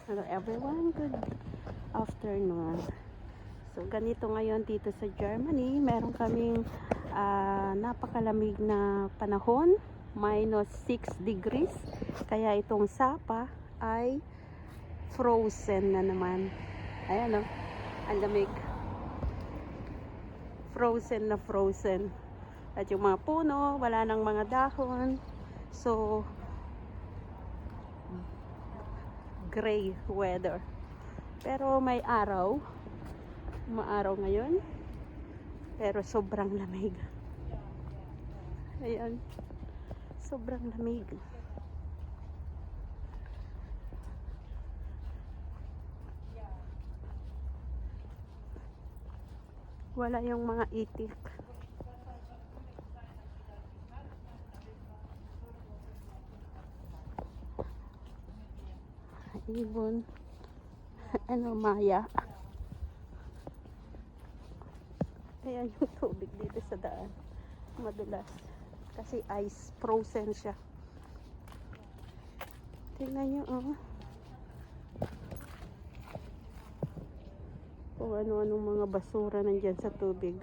Hello everyone, good afternoon. So ganito ngayon dito sa Germany, meron kaming napakalamig na panahon, -6 degrees. Kaya itong Sapa ay frozen na naman. Ayan o, ang lamig. Frozen na frozen. At yung mga puno, wala nang mga dahon. So gray weather. Pero may araw. Maaraw ngayon. Pero sobrang lamig. Ayan. Sobrang lamig. Wala yung mga itik. Ibon. Ano, maya. Ayan yung tubig dito sa daan. Madulas. Kasi ice. Frozen siya. Tingnan nyo, oh. Kung ano-anong mga basura nandyan sa tubig.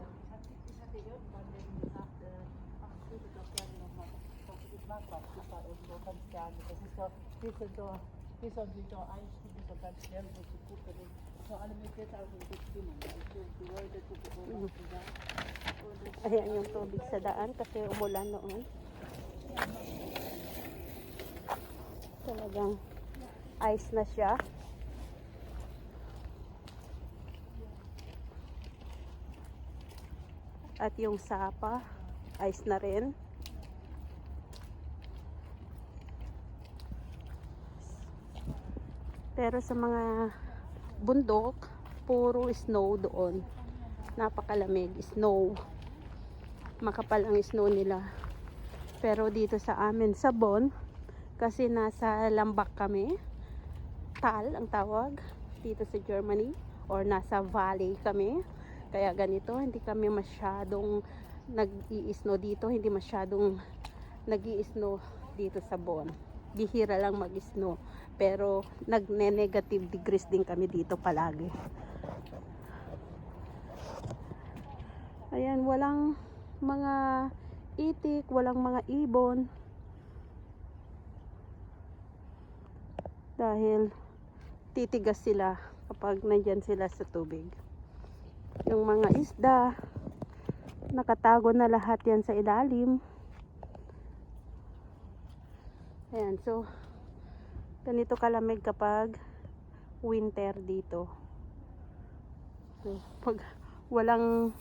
Ayan yung tubig sa daan kasi umulan noon. Talagang ice na siya. At yung Sapa, ice na rin. Pero sa mga bundok, puro snow doon. Napakalamig, snow. Makapal ang snow nila. Pero dito sa amin sa Bonn, kasi nasa lambak kami, Tal ang tawag dito sa Germany, or nasa valley kami. Kaya ganito, hindi kami masyadong nag-i-snow dito, hindi masyadong nag-i-snow dito sa Bonn. Bihira lang mag-snow, pero nagne-negative degrees din kami dito palagi. Ayan, walang mga itik, walang mga ibon. Dahil titigas sila kapag nandyan sila sa tubig. Yung mga isda, nakatago na lahat yan sa ilalim. Ayan, so ganito kalamig kapag winter dito. So, pag walang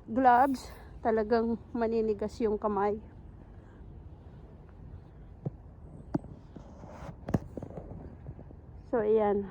gloves, talagang maninigas yung kamay. So ayan.